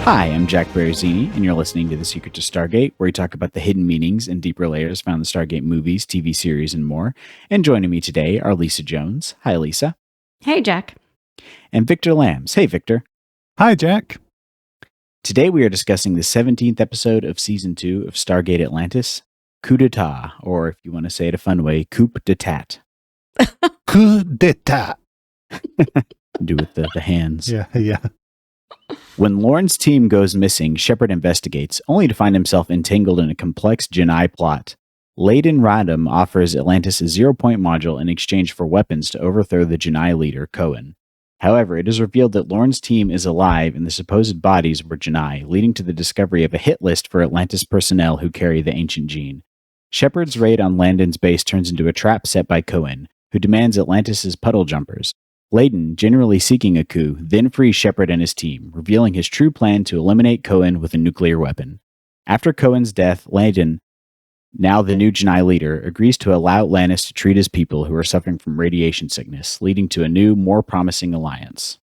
Hi, I'm Jack Baruzzini, and you're listening to The Secrets of Stargate, where we talk about the hidden meanings and deeper layers found in the Stargate movies, TV series, and more. And joining me today are Lisa Jones. Hi, Lisa. Hey, Jack. And Victor Lambs. Hey, Victor. Hi, Jack. Today we are discussing the 17th episode of Season 2 of Stargate Atlantis, Coup D'état, or if you want to say it a fun way, Coup D'état. Coup D'état. Do with the hands. Yeah. When Lauren's team goes missing, Shepard investigates, only to find himself entangled in a complex Genii plot. Layden Random offers Atlantis a 0-point module in exchange for weapons to overthrow the Genii leader, Cohen. However, it is revealed that Lauren's team is alive and the supposed bodies were Genii, leading to the discovery of a hit list for Atlantis personnel who carry the ancient gene. Shepard's raid on Landon's base turns into a trap set by Cohen, who demands Atlantis' puddle jumpers. Layden, generally seeking a coup, then frees Shepard and his team, revealing his true plan to eliminate Cohen with a nuclear weapon. After Cohen's death, Layden, now the new Genii leader, agrees to allow Atlantis to treat his people who are suffering from radiation sickness, leading to a new, more promising alliance.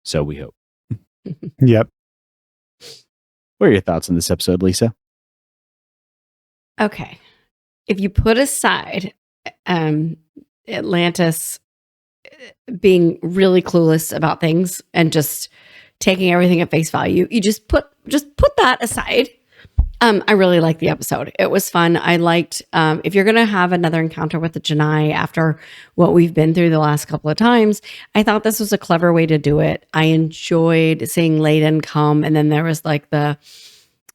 So we hope. Yep. What are your thoughts on this episode, Lisa? Okay. If you put aside Atlantis being really clueless about things and just taking everything at face value, you just put that aside. I really liked the episode. It was fun. I liked, if you're going to have another encounter with the Genii after what we've been through the last couple of times, I thought this was a clever way to do it. I enjoyed seeing Layden come, and then there was like the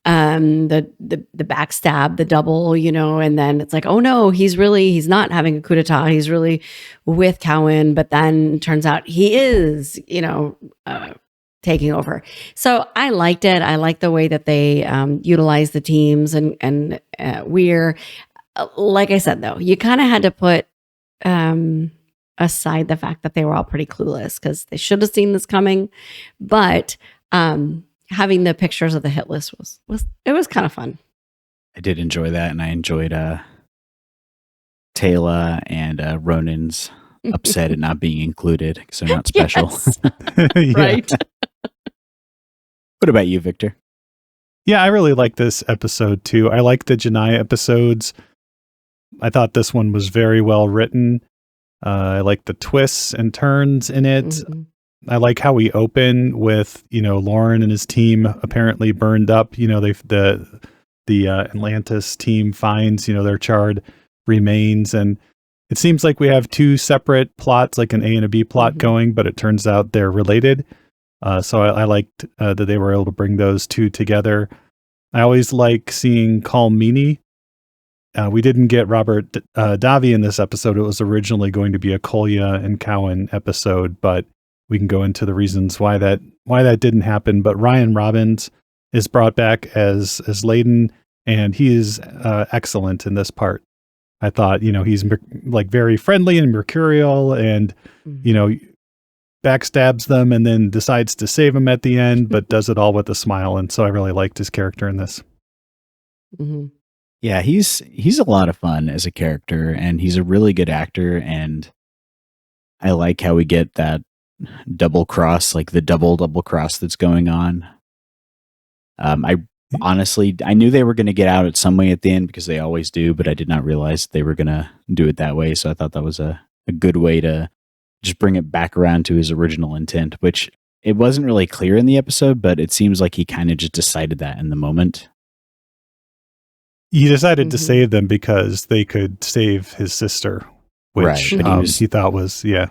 backstab, the double, and then it's like, oh no, he's not having a coup d'etat. He's really with Cowen, but then turns out he is, taking over. So I liked it. I liked the way that they utilized the teams, and we're, like I said, though, you kind of had to put aside the fact that they were all pretty clueless because they should have seen this coming, but having the pictures of the hit list was kind of fun. I did enjoy that, and I enjoyed Taylor and Ronan's upset at not being included because they're not special. Yes. Right. What about you, Victor? Yeah, I really like this episode too. I like the Genii episodes. I thought this one was very well written. I like the twists and turns in it. Mm-hmm. I like how we open with, Lauren and his team apparently burned up. The Atlantis team finds, their charred remains. And it seems like we have two separate plots, like an A and a B plot going, but it turns out they're related. So I liked that they were able to bring those two together. I always like seeing Kalmini. We didn't get Robert Davi in this episode. It was originally going to be a Kolya and Cowan episode, but we can go into the reasons why that didn't happen. But Ryan Robbins is brought back as Layden, and he is excellent in this part. I thought, he's like very friendly and mercurial, and backstabs them, and then decides to save them at the end, but does it all with a smile. And so I really liked his character in this. Mm-hmm. Yeah, he's a lot of fun as a character, and he's a really good actor. And I like how we get that double cross, like the double cross that's going on. I knew they were going to get out at some way at the end because they always do, but I did not realize they were going to do it that way. So I thought that was a good way to just bring it back around to his original intent, which it wasn't really clear in the episode, but it seems like he kind of just decided that in the moment. He decided to save them because they could save his sister, which right, he thought was, yeah.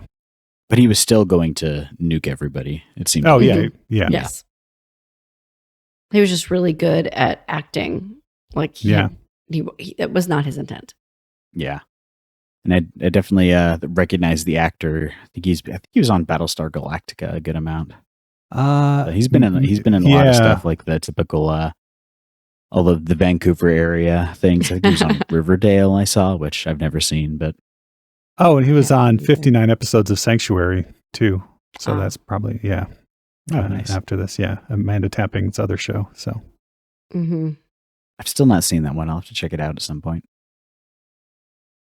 But he was still going to nuke everybody, it seemed. Oh, yeah. Yes. He was just really good at acting. Like, it was not his intent. Yeah. And I definitely recognize the actor. I think he was on Battlestar Galactica a good amount. He's been in a lot of stuff, like the typical all of the Vancouver area things. I think he was on Riverdale, I saw, which I've never seen, but oh, and he was on 59 episodes of Sanctuary too. So that's probably nice. After this, Amanda Tapping's other show. So I've still not seen that one. I'll have to check it out at some point.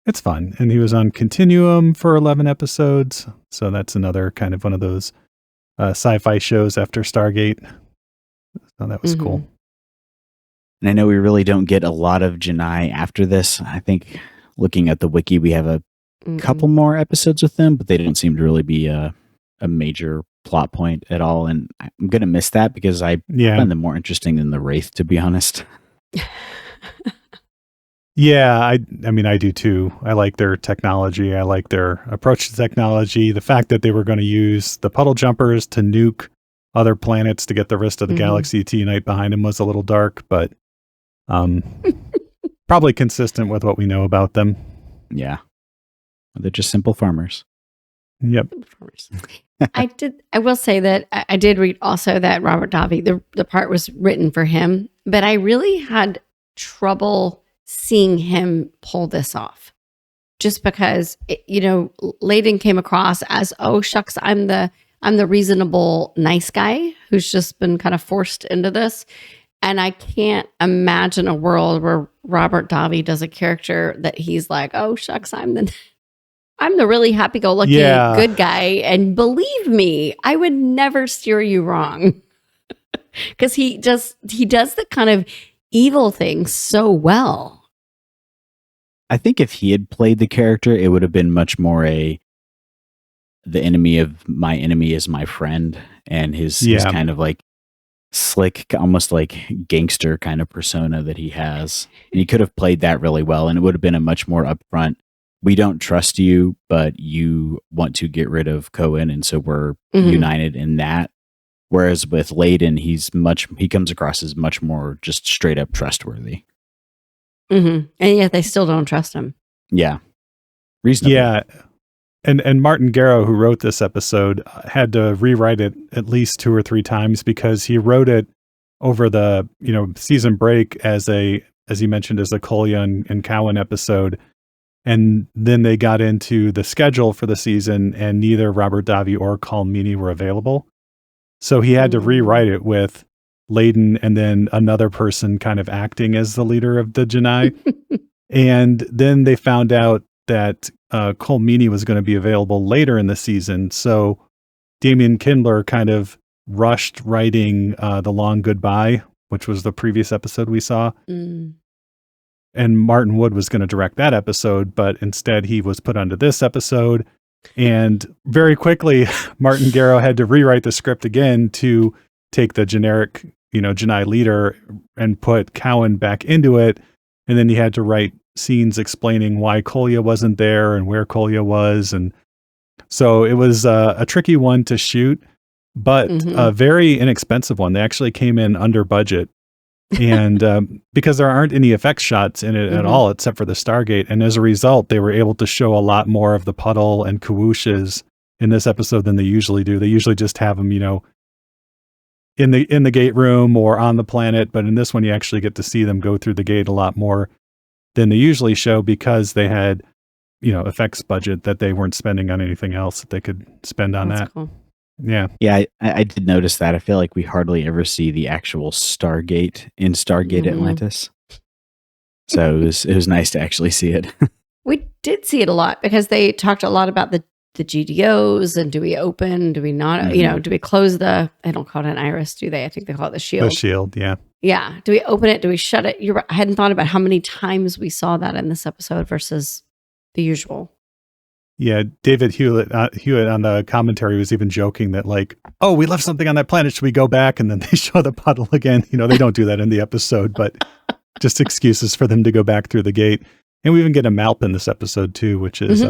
It's fun. And he was on Continuum for 11 episodes. So that's another kind of one of those sci-fi shows after Stargate. So that was cool. And I know we really don't get a lot of Genii after this. I think looking at the wiki, we have a couple more episodes with them, but they don't seem to really be a major plot point at all. And I'm going to miss that because I find them more interesting than the Wraith, to be honest. Yeah, I mean, I do too. I like their technology. I like their approach to technology. The fact that they were going to use the puddle jumpers to nuke other planets to get the rest of the galaxy to unite behind them was a little dark, but probably consistent with what we know about them. Yeah. They're just simple farmers. Yep. I will say that I did read also that Robert Davi, the part was written for him, but I really had trouble seeing him pull this off. Just because, Layden came across as, oh, shucks, I'm the reasonable, nice guy who's just been kind of forced into this. And I can't imagine a world where Robert Davi does a character that he's like, oh, shucks, I'm the really happy-go-lucky good guy. And believe me, I would never steer you wrong. Because he does the kind of evil thing so well. I think if he had played the character, it would have been much more the enemy of my enemy is my friend, and his kind of like slick, almost like gangster kind of persona that he has. And he could have played that really well, and it would have been a much more upfront, we don't trust you, but you want to get rid of Cohen, and so we're united in that. Whereas with Layden, he comes across as much more just straight up trustworthy. And yet they still don't trust him. Yeah. Reasonable. Yeah. And Martin Garrow, who wrote this episode, had to rewrite it at least 2 or 3 times because he wrote it over the, season break as you mentioned, as a Kolya and Cowan episode. And then they got into the schedule for the season, and neither Robert Davi or Colm Meaney were available. So he had to rewrite it with Layden and then another person kind of acting as the leader of the Genii. And then they found out that Colm Meaney was going to be available later in the season. So Damian Kindler kind of rushed writing The Long Goodbye, which was the previous episode we saw. And Martin Wood was going to direct that episode, but instead he was put onto this episode. And very quickly, Martin Garrow had to rewrite the script again to take the generic, Genii leader and put Cowan back into it. And then he had to write scenes explaining why Kolya wasn't there and where Kolya was. And so it was a tricky one to shoot, but a very inexpensive one. They actually came in under budget. And because there aren't any effects shots in it at all, except for the Stargate. And as a result, they were able to show a lot more of the puddle and Kawushes in this episode than they usually do. They usually just have them, in the gate room or on the planet. But in this one, you actually get to see them go through the gate a lot more than they usually show because they had, effects budget that they weren't spending on anything else that they could spend on that. Cool. Yeah. Yeah, I did notice that. I feel like we hardly ever see the actual Stargate in Stargate Atlantis. So it was nice to actually see it. We did see it a lot because they talked a lot about the GDOs and do we open, do we not, do we close they don't call it an iris, do they? I think they call it the shield. The shield, yeah. Yeah. Do we open it? Do we shut it? I hadn't thought about how many times we saw that in this episode versus the usual. Yeah, David Hewitt on the commentary was even joking that like, oh, we left something on that planet. Should we go back? And then they show the puddle again. They don't do that in the episode, but just excuses for them to go back through the gate. And we even get a Malp in this episode too, which is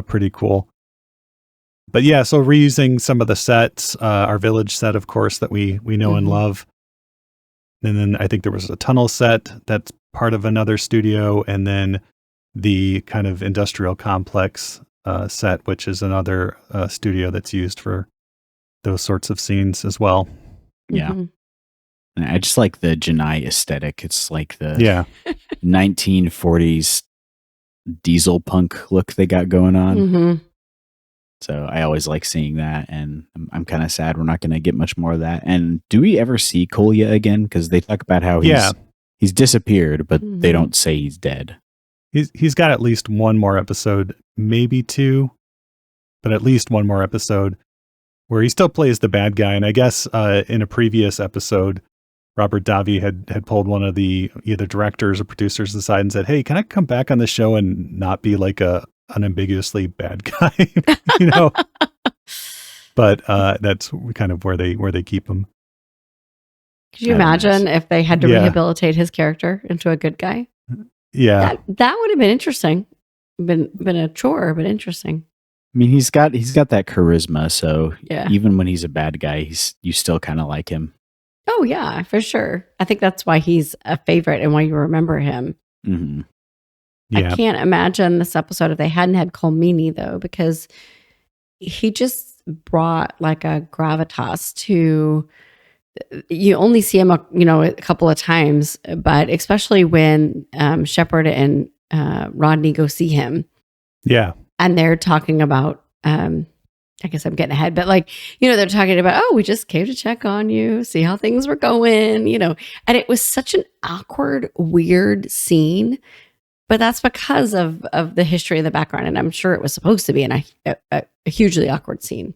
pretty cool. But yeah, so reusing some of the sets, our village set, of course, that we know and love. And then I think there was a tunnel set that's part of another studio, and then the kind of industrial complex set, which is another studio that's used for those sorts of scenes as well. Yeah. And I just like the Genii aesthetic. It's like the 1940s diesel punk look they got going on. So I always like seeing that, and I'm kind of sad we're not going to get much more of that. And do we ever see Kolya again? Because they talk about how he's disappeared, but they don't say he's dead. He's got at least one more episode, maybe 2, but at least one more episode. where he still plays the bad guy. And I guess in a previous episode, Robert Davi had pulled one of the either directors or producers aside and said, "Hey, can I come back on the show and not be like a unambiguously bad guy?" you know. But that's kind of where they keep him. Could you imagine if they had to rehabilitate his character into a good guy? Yeah, that would have been interesting. Been a chore, but interesting. I mean, he's got that charisma, so Yeah. even when he's a bad guy, you still kind of like him. Oh yeah, for sure. I think that's why he's a favorite and why you remember him. Mm-hmm. Yeah. I can't imagine this episode if they hadn't had Colmini though, because he just brought like a gravitas to. You only see him, a couple of times, but especially when Shepard and Rodney go see him. Yeah. And they're talking about, I guess I'm getting ahead, but they're talking about, we just came to check on you, see how things were going, and it was such an awkward, weird scene, but that's because of the history of the background. And I'm sure it was supposed to be a hugely awkward scene.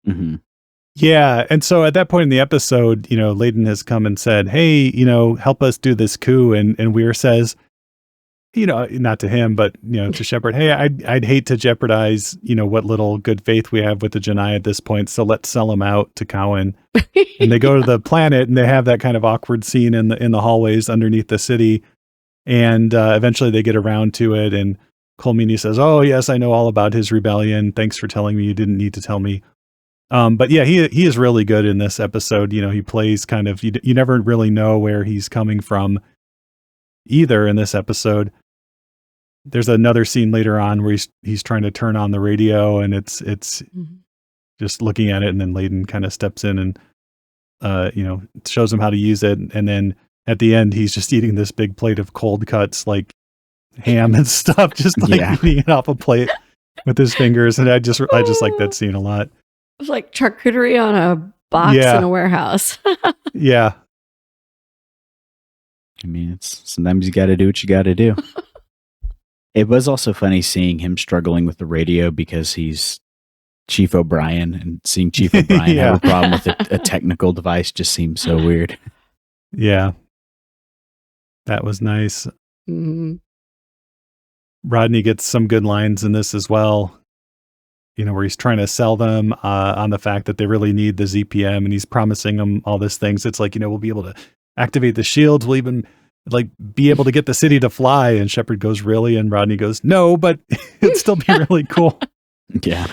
Mm-hmm. Yeah. And so at that point in the episode, Layden has come and said, "Hey, help us do this coup." And Weir says, not to him, but, to Shepard, "Hey, I'd hate to jeopardize, what little good faith we have with the Genii at this point. So let's sell them out to Cowan." And they go to the planet and they have that kind of awkward scene in the hallways underneath the city. And eventually they get around to it. And Colmini says, "Oh, yes, I know all about his rebellion. Thanks for telling me. You didn't need to tell me." But yeah, he is really good in this episode. He plays kind of, you never really know where he's coming from either in this episode. There's another scene later on where he's trying to turn on the radio, and it's Mm-hmm. just looking at it, and then Layden kind of steps in and shows him how to use it, and then at the end he's just eating this big plate of cold cuts like ham and stuff, just eating it off a plate with his fingers, and I just like that scene a lot. It was like charcuterie on a box in a warehouse. Yeah. I mean, sometimes you got to do what you got to do. It was also funny seeing him struggling with the radio because he's Chief O'Brien, and seeing Chief O'Brien have a problem with a technical device just seems so weird. Yeah. That was nice. Mm-hmm. Rodney gets some good lines in this as well. Where he's trying to sell them on the fact that they really need the ZPM, and he's promising them all these things. It's like, we'll be able to activate the shields. We'll even be able to get the city to fly. And Shepard goes, "Really?" And Rodney goes, "No, but it'd still be really cool." Yeah.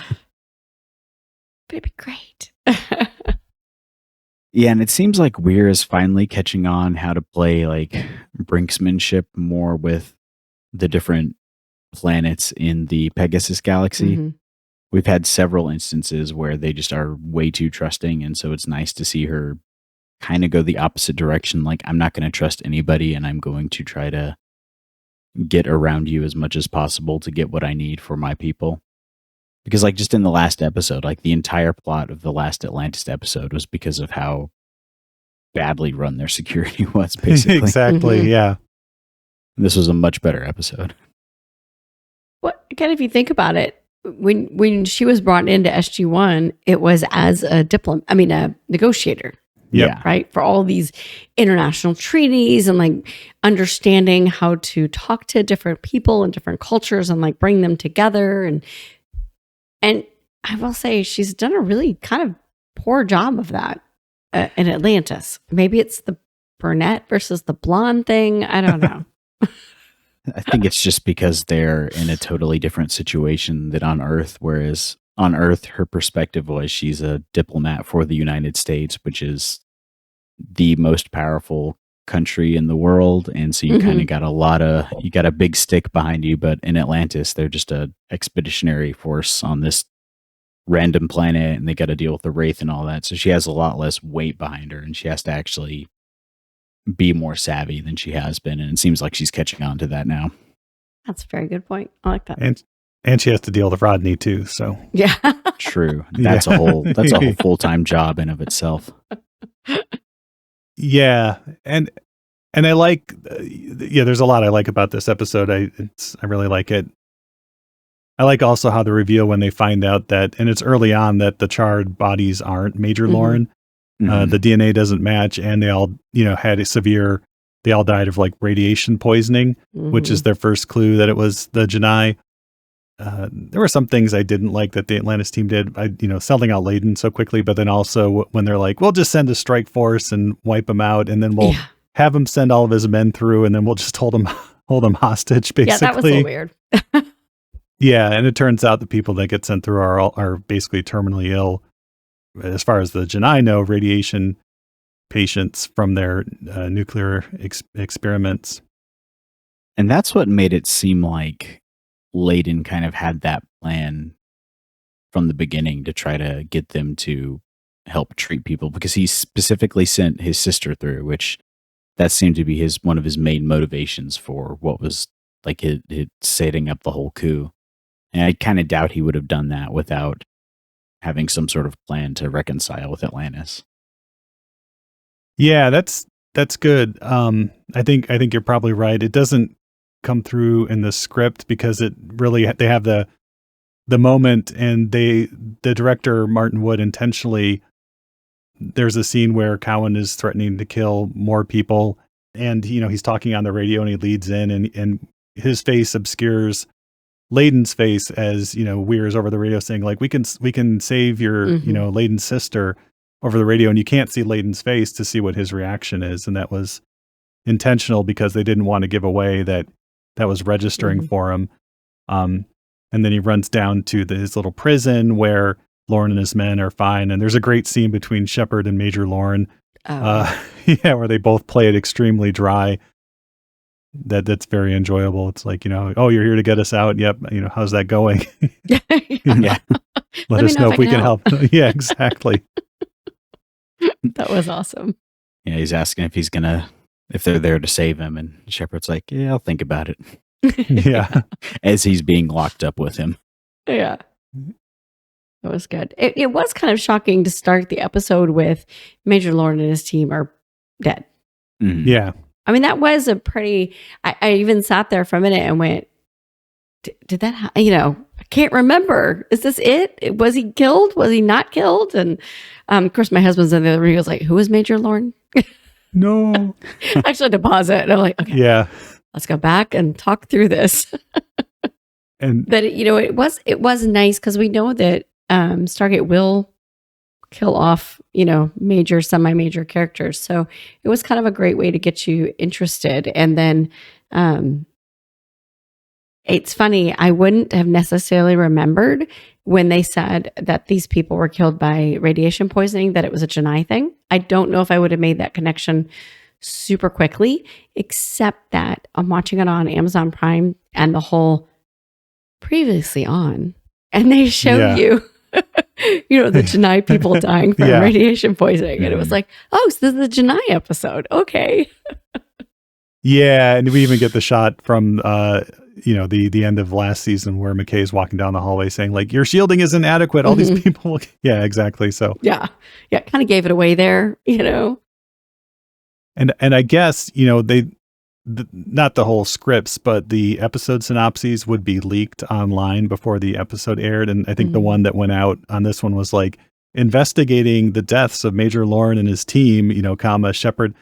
It'd be great. Yeah, and it seems like Weir is finally catching on how to play brinksmanship more with the different planets in the Pegasus galaxy. Mm-hmm. We've had several instances where they just are way too trusting, and so it's nice to see her kind of go the opposite direction. Like, I'm not going to trust anybody, and I'm going to try to get around you as much as possible to get what I need for my people. Because just in the last episode, the entire plot of the last Atlantis episode was because of how badly run their security was, basically. Exactly, Mm-hmm. yeah. This was a much better episode. Well, again, if you think about it, when she was brought into SG-1, it was as a negotiator. Yeah. Right. For all these international treaties and understanding how to talk to different people and different cultures and bring them together. And I will say she's done a really kind of poor job of that in Atlantis. Maybe it's the brunette versus the blonde thing. I don't know. I think it's just because they're in a totally different situation than on Earth, whereas on Earth, her perspective was she's a diplomat for the United States, which is the most powerful country in the world. And so you kind of got you got a big stick behind you, but in Atlantis, they're just a expeditionary force on this random planet, and they got to deal with the Wraith and all that. So she has a lot less weight behind her, and she has to actually be more savvy than she has been, and it seems like she's catching on to that now. That's a very good point. I like that. And she has to deal with Rodney too. So yeah, true. That's a whole full-time job in of itself. Yeah, and I like. There's a lot I like about this episode. I really like it. I like also how the reveal when they find out that, and it's early on, that the charred bodies aren't Major Lauren. The DNA doesn't match, and they all, had they all died of like radiation poisoning, which is their first clue that it was the Genii. There were some things I didn't like that the Atlantis team did, selling out Layden so quickly, but then also when they're like, we'll just send a strike force and wipe him out, and then we'll have him send all of his men through, and then we'll just hold him hostage, basically. Yeah, that was so weird. Yeah, and it turns out the people that get sent through are basically terminally ill. As far as the Genii know, radiation patients from their nuclear experiments. And that's what made it seem like Layden kind of had that plan from the beginning to try to get them to help treat people, because he specifically sent his sister through, which that seemed to be one of his main motivations for what was like it setting up the whole coup. And I kind of doubt he would have done that without having some sort of plan to reconcile with Atlantis. Yeah, that's good. I think you're probably right. It doesn't come through in the script because it really, they have the moment, and the director Martin Wood intentionally, there's a scene where Cowan is threatening to kill more people, and he's talking on the radio, and he leads in, and his face obscures Layden's face as Weir's over the radio saying like, we can save your Layden's sister over the radio, and you can't see Layden's face to see what his reaction is, and that was intentional because they didn't want to give away that was registering for him. And then he runs down to his little prison where Lauren and his men are fine, and there's a great scene between Shepard and Major Lauren. Where they both play it extremely dry. That's very enjoyable. It's like, oh, you're here to get us out. Yep. How's that going? Yeah. Let us know if we can help. Yeah, exactly. That was awesome. Yeah, he's asking if they're there to save him, and Shepard's like, yeah, I'll think about it. Yeah. As he's being locked up with him. Yeah. That was good. It was kind of shocking to start the episode with Major Lauren and his team are dead. Yeah. I mean, that was a pretty, I even sat there for a minute and went, did that, I can't remember. Is this it? Was he killed? Was he not killed? And of course, my husband's in the other room. He was like, who is Major Lauren? No. I actually had to pause it. And I'm like, okay, yeah, let's go back and talk through this. But it was nice because we know that Stargate will kill off, major, semi-major characters. So it was kind of a great way to get you interested. And then it's funny, I wouldn't have necessarily remembered when they said that these people were killed by radiation poisoning, that it was a Genii thing. I don't know if I would have made that connection super quickly, except that I'm watching it on Amazon Prime and the whole previously on, and they show you the Genii people dying from radiation poisoning. And it was like, oh, so this is the Genii episode. Okay. Yeah. And we even get the shot from, the end of last season where McKay's walking down the hallway saying like, your shielding is inadequate. All these people. Yeah, exactly. So yeah. Kind of gave it away there, And I guess, not the whole scripts, but the episode synopses would be leaked online before the episode aired. And I think the one that went out on this one was like investigating the deaths of Major Lauren and his team, Shepard.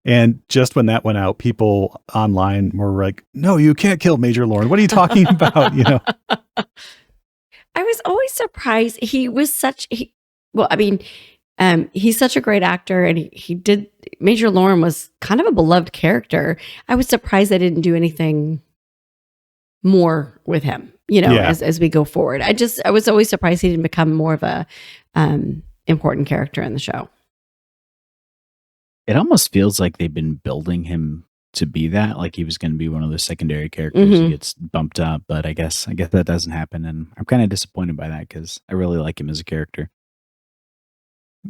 And just when that went out, people online were like, no, you can't kill Major Lauren. What are you talking about? I was always surprised. He was he's such a great actor, and he did. Major Lauren was kind of a beloved character. I was surprised they didn't do anything more with him, as we go forward. I was always surprised he didn't become more of a important character in the show. It almost feels like they've been building him to be that, like he was going to be one of the secondary characters who gets bumped up, but I guess that doesn't happen, and I'm kind of disappointed by that because I really like him as a character.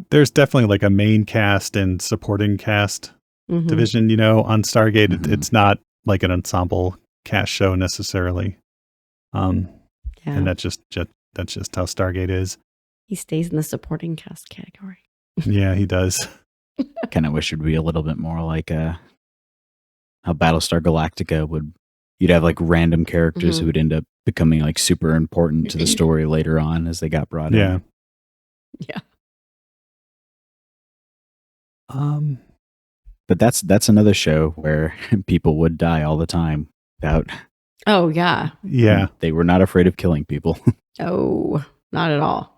There's definitely like a main cast and supporting cast division, on Stargate. It's not like an ensemble cast show necessarily. And that's just how Stargate is. He stays in the supporting cast category. Yeah, he does. Kind of wish it would be a little bit more like how Battlestar Galactica would. You'd have like random characters who would end up becoming like super important to the story later on as they got brought in. Yeah. But that's another show where people would die all the time without. Oh yeah. Yeah. They were not afraid of killing people. Oh, not at all.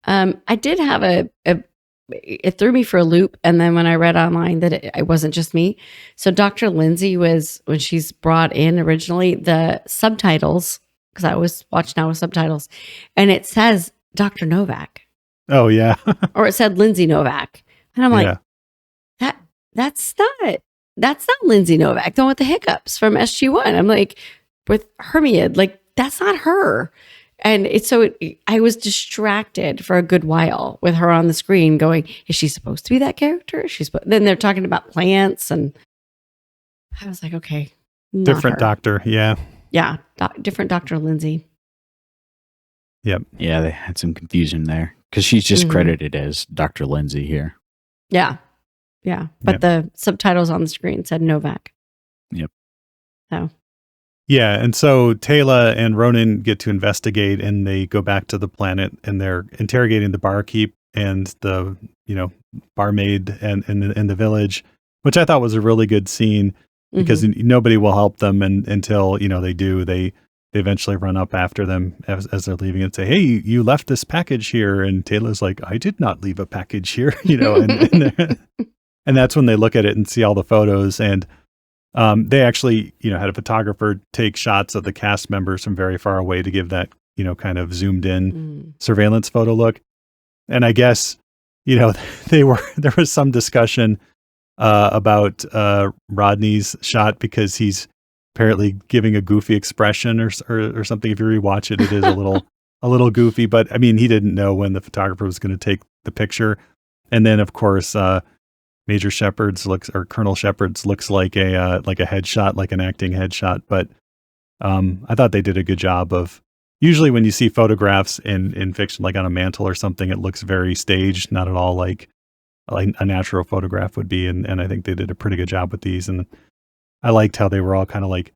I did have it threw me for a loop. And then when I read online that it wasn't just me. So Dr. Lindsay was, when she's brought in originally, the subtitles, because I always watch now with subtitles, and it says Dr. Novak. Oh yeah. Or it said Lindsay Novak. And I'm like, Yeah. that's not Lindsay Novak, the one with the hiccups from SG1. I'm like, with Hermione, like, that's not her. And I was distracted for a good while with her on the screen going, is she supposed to be that character? Then they're talking about plants, and I was like, okay. Different her. doctor. Yeah. Yeah. Different Dr. Lindsay. Yep. Yeah, they had some confusion there because she's just credited as Dr. Lindsay here. Yeah. Yeah. But the subtitles on the screen said Novak. Yep. So. Yeah, and so Taylor and Ronan get to investigate, and they go back to the planet, and they're interrogating the barkeep and the barmaid and in the village, which I thought was a really good scene because nobody will help them until they do. They eventually run up after them as they're leaving and say, "Hey, you left this package here," and Taylor's like, "I did not leave a package here," and that's when they look at it and see all the photos and. They actually, had a photographer take shots of the cast members from very far away to give that, kind of zoomed in surveillance photo look. And I guess, there was some discussion about Rodney's shot because he's apparently giving a goofy expression or something. If you rewatch it, it is a little goofy. But I mean, he didn't know when the photographer was going to take the picture. And then, of course, Major Shepard's Colonel Shepard's looks like a headshot, like an acting headshot. But I thought they did a good job of. Usually, when you see photographs in fiction, like on a mantle or something, it looks very staged, not at all like a natural photograph would be. And I think they did a pretty good job with these. And I liked how they were all kind of like,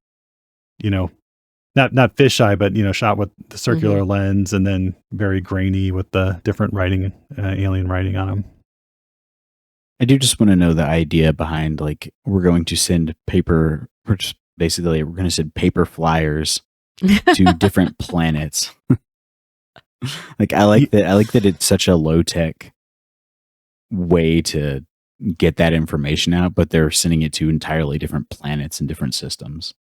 not fisheye, but shot with the circular lens, and then very grainy with the different writing, alien writing on them. I do just want to know the idea behind, like, we're going to send paper, we're going to send paper flyers to different planets. Like, I like that it's such a low tech way to get that information out, but they're sending it to entirely different planets and different systems.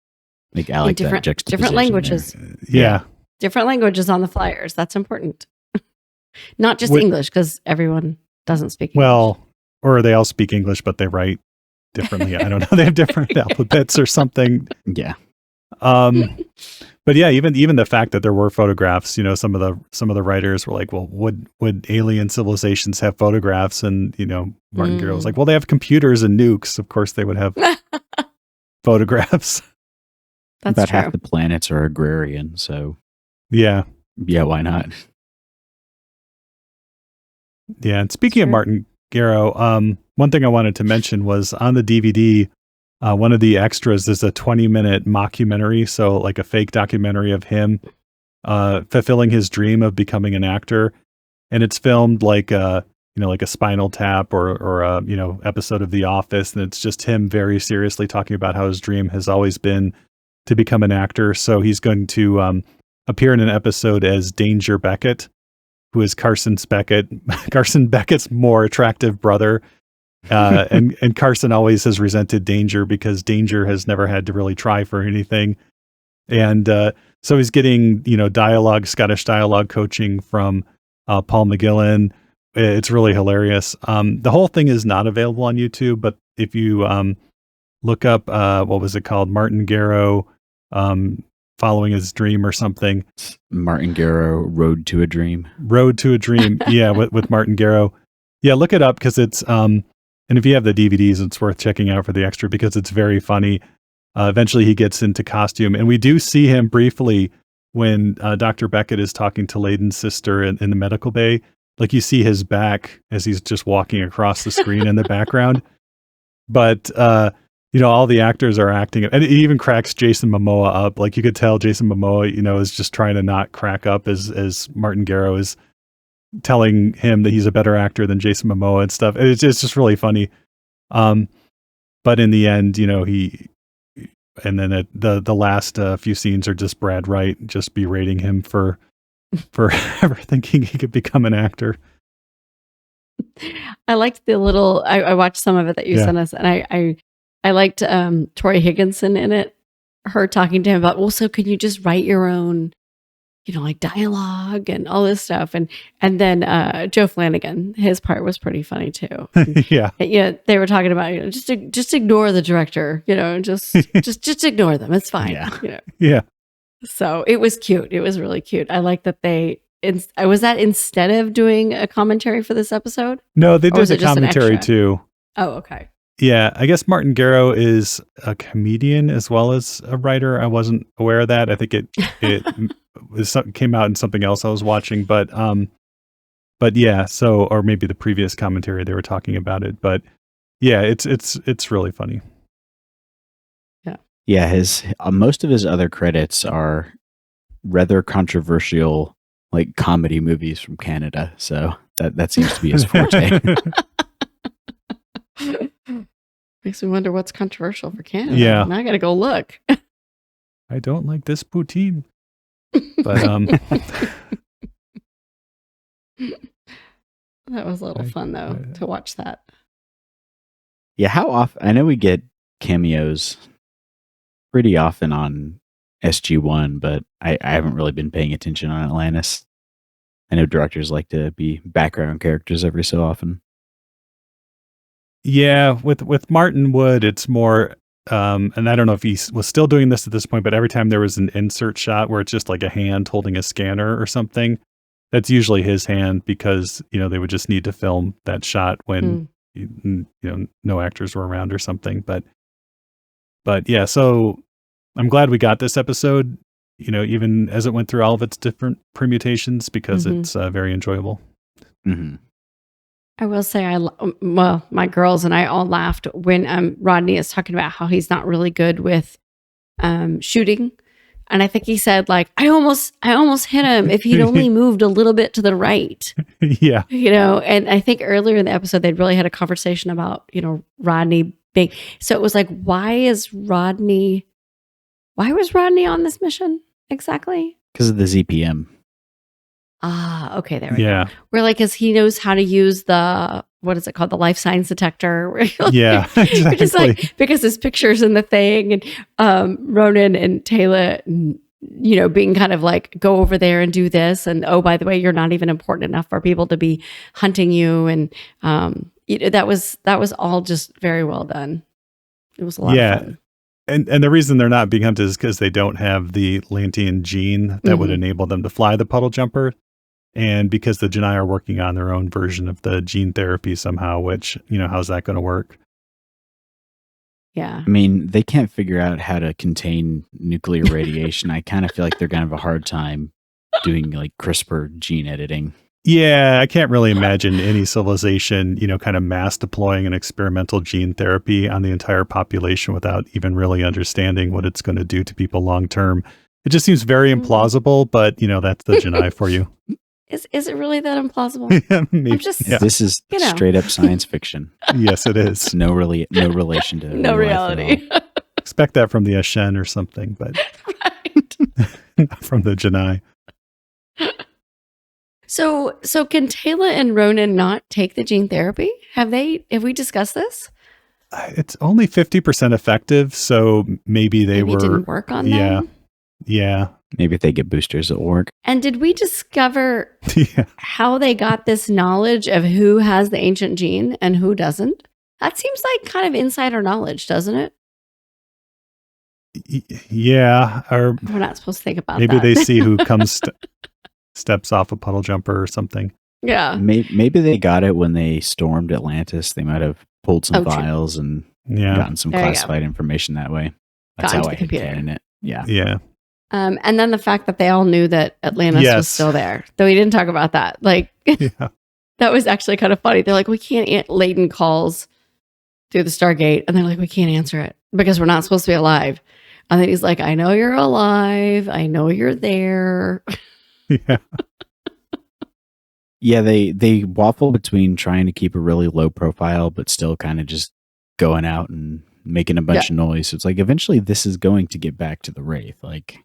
Like, I like that juxtaposition. Different languages. Yeah. Different languages on the flyers. That's important. Not just English, because everyone doesn't speak English. Well, or they all speak English, but they write differently. I don't know. They have different alphabets or something. Yeah. But yeah, even the fact that there were photographs, some of the writers were like, well, would alien civilizations have photographs? And, Martin Garrow was like, well, they have computers and nukes. Of course they would have photographs. That's about true. Half the planets are agrarian. So yeah, why not? Yeah. And speaking of Martin Garrow, one thing I wanted to mention was on the DVD, one of the extras is a 20-minute mockumentary. So like a fake documentary of him fulfilling his dream of becoming an actor. And it's filmed like a Spinal Tap or a, episode of The Office. And it's just him very seriously talking about how his dream has always been to become an actor. So he's going to appear in an episode as Danger Beckett, who is Carson Beckett's more attractive brother. And Carson always has resented Danger because Danger has never had to really try for anything. And so he's getting, Scottish dialogue coaching from Paul McGillen. It's really hilarious. The whole thing is not available on YouTube, but if you look up, what was it called? Martin Garrow following his dream or something. Martin Garrow, Road to a Dream. Yeah, with Martin Garrow. Yeah, look it up because it's, and if you have the DVDs, it's worth checking out for the extra because it's very funny. Eventually he gets into costume, and we do see him briefly when Dr. Beckett is talking to Layden's sister in the medical bay. Like you see his back as he's just walking across the screen in the background. But all the actors are acting, and it even cracks Jason Momoa up. Like you could tell Jason Momoa, is just trying to not crack up as Martin Garrow is telling him that he's a better actor than Jason Momoa and stuff. It's just really funny. But in the end, and then the last few scenes are just Brad Wright just berating him for ever thinking he could become an actor. I liked the little. I watched some of it that you sent us, and I liked Tori Higginson in it. Her talking to him about, well, so can you just write your own, like dialogue and all this stuff, and then Joe Flanagan, his part was pretty funny too. Yeah, they were talking about just ignore the director, just ignore them. It's fine. Yeah. So it was cute. It was really cute. I like that they. Was that instead of doing a commentary for this episode? No, they did a commentary too. Oh, okay. Yeah, I guess Martin Garrow is a comedian as well as a writer. I wasn't aware of that. I think it came out in something else I was watching, but yeah. So, or maybe the previous commentary they were talking about it, but yeah, it's really funny. Yeah, his most of his other credits are rather controversial, like comedy movies from Canada. So that seems to be his forte. Makes me wonder what's controversial for Canada. Yeah. Now I got to go look. I don't like this poutine. But that was a little fun though to watch that. Yeah, how often? I know we get cameos pretty often on SG-1, but I haven't really been paying attention on Atlantis. I know directors like to be background characters every so often. Yeah, with Martin Wood, it's more, and I don't know if he was still doing this at this point, but every time there was an insert shot where it's just like a hand holding a scanner or something, that's usually his hand because, they would just need to film that shot when, no actors were around or something. But yeah, so I'm glad we got this episode, even as it went through all of its different permutations because it's very enjoyable. Mm-hmm. I will say, my girls and I all laughed when Rodney is talking about how he's not really good with shooting, and I think he said like, I almost hit him if he'd only moved a little bit to the right. Yeah, and I think earlier in the episode they'd really had a conversation about Rodney being. So it was like, why was Rodney on this mission exactly? Because of the ZPM. Ah, okay, there we go. We're like, because he knows how to use the, what is it called? The life signs detector. Yeah, exactly. Just like, because his picture's in the thing, and Ronan and Taylor, being kind of like, go over there and do this. And oh, by the way, you're not even important enough for people to be hunting you. And that was all just very well done. It was a lot of fun. And the reason they're not being hunted is because they don't have the Lantean gene that would enable them to fly the puddle jumper. And because the Genii are working on their own version of the gene therapy somehow, which, how's that going to work? Yeah. I mean, they can't figure out how to contain nuclear radiation. I kind of feel like they're going to have a hard time doing like CRISPR gene editing. Yeah, I can't really imagine any civilization, kind of mass deploying an experimental gene therapy on the entire population without even really understanding what it's going to do to people long term. It just seems very implausible, but that's the Genii for you. Is it really that implausible? This is straight up science fiction. Yes, it is. No relation to no reality. Expect that from the Ashen or something, but not from the Genii. So can Taylor and Ronan not take the gene therapy? Have we discussed this? It's only 50% effective, so maybe they didn't work on them. Yeah. Maybe if they get boosters, it'll work. And did we discover how they got this knowledge of who has the ancient gene and who doesn't? That seems like kind of insider knowledge, doesn't it? Yeah. Or we're not supposed to think about maybe that. they see who comes steps off a puddle jumper or something. Yeah. Maybe they got it when they stormed Atlantis. They might have pulled some files and gotten some classified information that way. That's how I had canon it. Yeah. Yeah. And then the fact that they all knew that Atlantis was still there, though we didn't talk about that. Like, that was actually kind of funny. They're like, we can't, Layden calls through the Stargate, and they're like, we can't answer it. because we're not supposed to be alive. And then he's like, I know you're alive. I know you're there. Yeah. Yeah, they waffle between trying to keep a really low profile, but still kind of just going out and making a bunch of noise. So it's like eventually this is going to get back to the Wraith. Like,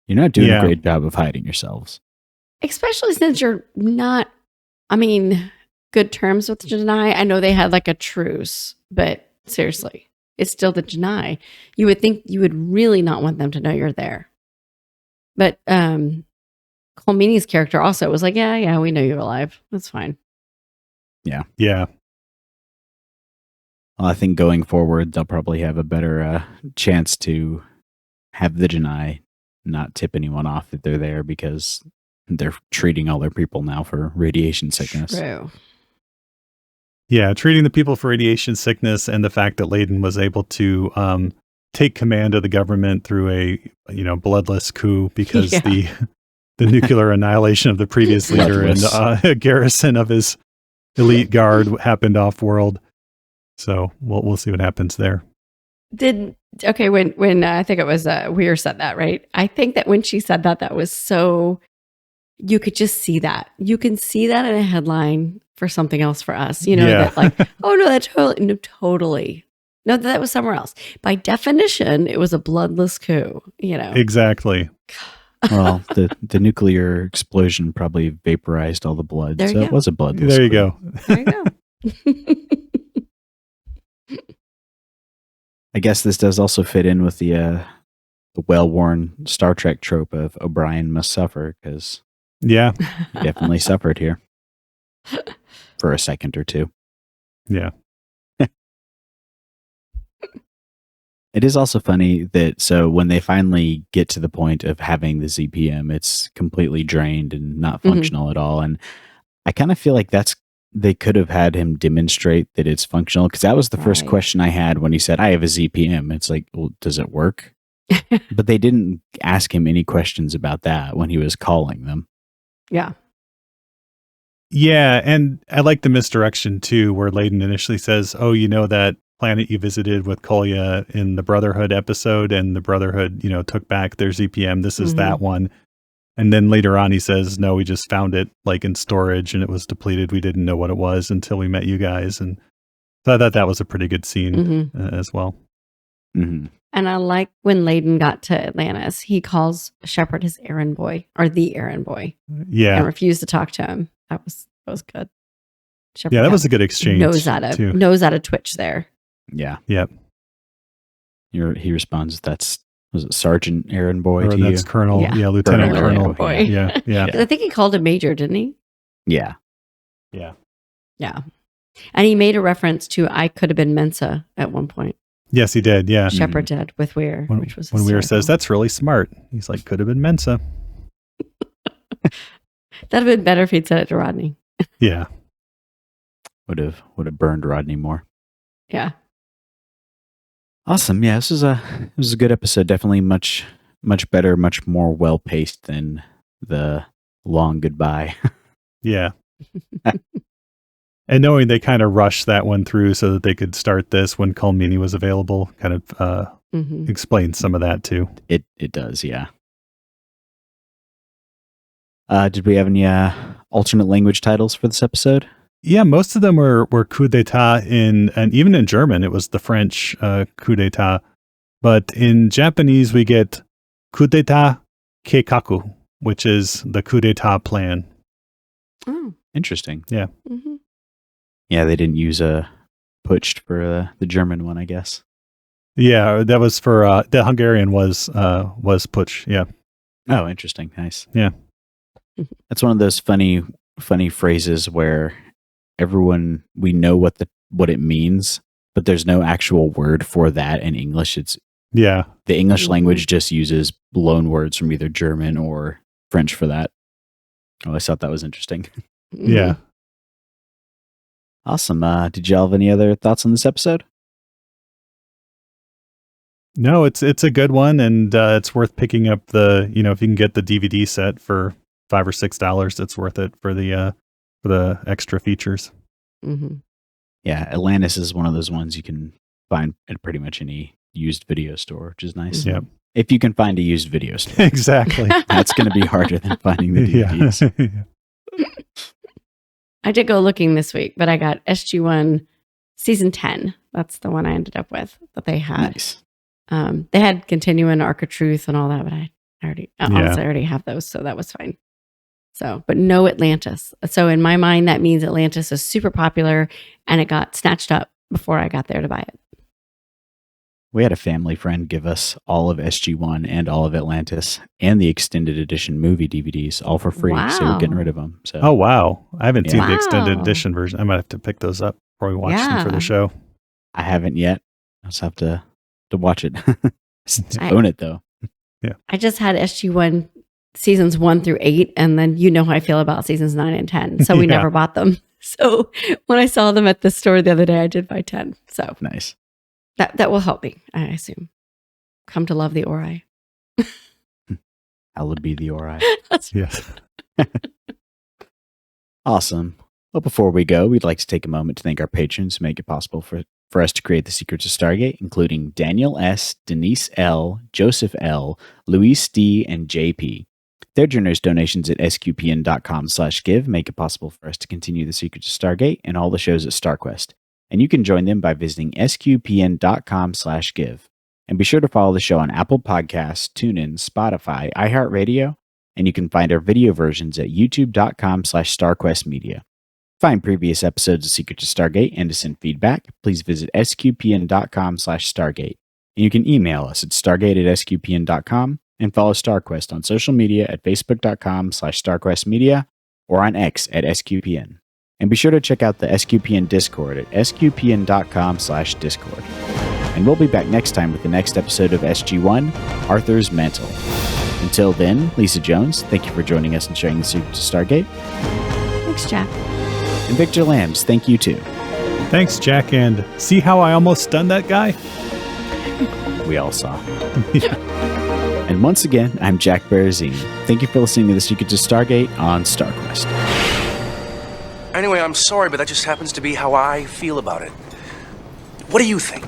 you're not doing a great job of hiding yourselves. Especially since you're not, good terms with the Genii. I know they had like a truce, but seriously, it's still the Genii. You would think you would really not want them to know you're there. But Colmini's character also was like, yeah, we know you're alive. That's fine. Yeah. Yeah. Well, I think going forward, they'll probably have a better chance to have the Genii not tip anyone off that they're there because they're treating all their people now for radiation sickness. True. Yeah, treating the people for radiation sickness and the fact that Layden was able to take command of the government through a bloodless coup because the nuclear annihilation of the previous leader and a garrison of his elite guard happened off world. So we'll see what happens there. When I think it was Weir said that, right? I think that when she said that was so, you could just see that. You can see that in a headline for something else for us. That like, oh no, totally. No, that was somewhere else. By definition, it was a bloodless coup, Exactly. Well, the nuclear explosion probably vaporized all the blood. So it was a bloodless There you coup. go. There you go. I guess this does also fit in with the well-worn Star Trek trope of O'Brien must suffer, because he definitely suffered here for a second or two. Yeah. It is also funny that so when they finally get to the point of having the ZPM, it's completely drained and not functional at all. And I kind of feel like they could have had him demonstrate that it's functional, because that was the first question I had when he said, I have a ZPM. It's like, well, does it work? But they didn't ask him any questions about that when he was calling them. Yeah. Yeah, and I like the misdirection too, where Layden initially says, oh, that planet you visited with Kolya in the Brotherhood episode, and the Brotherhood, took back their ZPM. This is that one. And then later on he says, no, we just found it like in storage and it was depleted. We didn't know what it was until we met you guys. And so I thought that was a pretty good scene as well. Mm-hmm. And I like when Layden got to Atlantis, he calls Shepard his errand boy, or the errand boy. Yeah. And refused to talk to him. That was good. Shepard that was a good exchange. Nose out of Twitch there. Yeah. Yep. He responds, was it Sergeant Errand Boy to that's you? Colonel. Yeah, Lieutenant Colonel. Boy. Yeah. I think he called him Major, didn't he? Yeah. Yeah. And he made a reference to I could have been Mensa at one point. Yes, he did. Yeah. Shepard did with Weir, which was when Weir says, that's really smart. He's like, could have been Mensa. That'd have been better if he'd said it to Rodney. Yeah. Would have burned Rodney more. Yeah. Awesome. Yeah, this was a good episode. Definitely much better, much more well paced than the long goodbye. Yeah. And knowing they kind of rushed that one through so that they could start this when Colmini was available kind of explains some of that too. It does, yeah. Did we have any alternate language titles for this episode? Yeah, most of them were Coup D'état and even in German, it was the French Coup D'état. But in Japanese, we get Coup D'état Keikaku, which is the Coup D'état plan. Oh. Interesting. Yeah. Mm-hmm. Yeah, they didn't use a putsch for the German one, I guess. Yeah, that was for the Hungarian was putsch. Yeah. Oh, interesting. Nice. Yeah. That's one of those funny phrases where we know what it means, but there's no actual word for that in English. The English language just uses loan words from either German or French for that. I always thought that was interesting. Yeah. Awesome. Did y'all have any other thoughts on this episode? No, it's a good one, and it's worth picking up if you can get the DVD set for $5 or $6, it's worth it for the extra features. Mm-hmm. Yeah, Atlantis is one of those ones you can find at pretty much any used video store, which is nice. Yep. If you can find a used video store. Exactly. That's going to be harder than finding the DVDs. Yeah. I did go looking this week, but I got SG1 season 10. That's the one I ended up with that they had. Nice. They had Continuing, Arc of Truth, and all that, but I already have those, so that was fine. So, but no Atlantis. So in my mind, that means Atlantis is super popular, and it got snatched up before I got there to buy it. We had a family friend give us all of SG1 and all of Atlantis and the extended edition movie DVDs all for free. So we're getting rid of them. So. Oh, wow. I haven't seen the Wow. extended edition version. I might have to pick those up before we watch them for Yeah. the show. I haven't yet. I just have to watch it. I- Own it though. I just had SG1 seasons 1 through 8, and then you know how I feel about seasons 9 and 10. So we Yeah. never bought them. So when I saw them at the store the other day, I did buy 10. So Nice. that will help me, I assume. Come to love the Ori. Hallowed be the Ori. Yes. Awesome. Well, before we go, we'd like to take a moment to thank our patrons who make it possible for us to create the Secrets of Stargate, including Daniel S., Denise L., Joseph L., Luis D., and JP. Their generous donations at sqpn.com/give make it possible for us to continue the Secrets of Stargate and all the shows at StarQuest. And you can join them by visiting sqpn.com/give. And be sure to follow the show on Apple Podcasts, TuneIn, Spotify, iHeartRadio, and you can find our video versions at youtube.com/StarQuestMedia. Find previous episodes of Secrets of Stargate and to send feedback, please visit sqpn.com/Stargate. And you can email us at stargate@sqpn.com and follow StarQuest on social media at facebook.com/StarQuestMedia or on X at SQPN. And be sure to check out the SQPN Discord at sqpn.com/Discord. And we'll be back next time with the next episode of SG1, Arthur's Mantle. Until then, Lisa Jones, thank you for joining us and sharing the Secrets of Stargate. Thanks, Jack. And Victor Lambs, thank you too. Thanks, Jack. And see how I almost stunned that guy? We all saw. And once again, I'm Jack Baruzzini. Thank you for listening to the Secrets of Stargate on StarQuest. Anyway, I'm sorry, but that just happens to be how I feel about it. What do you think?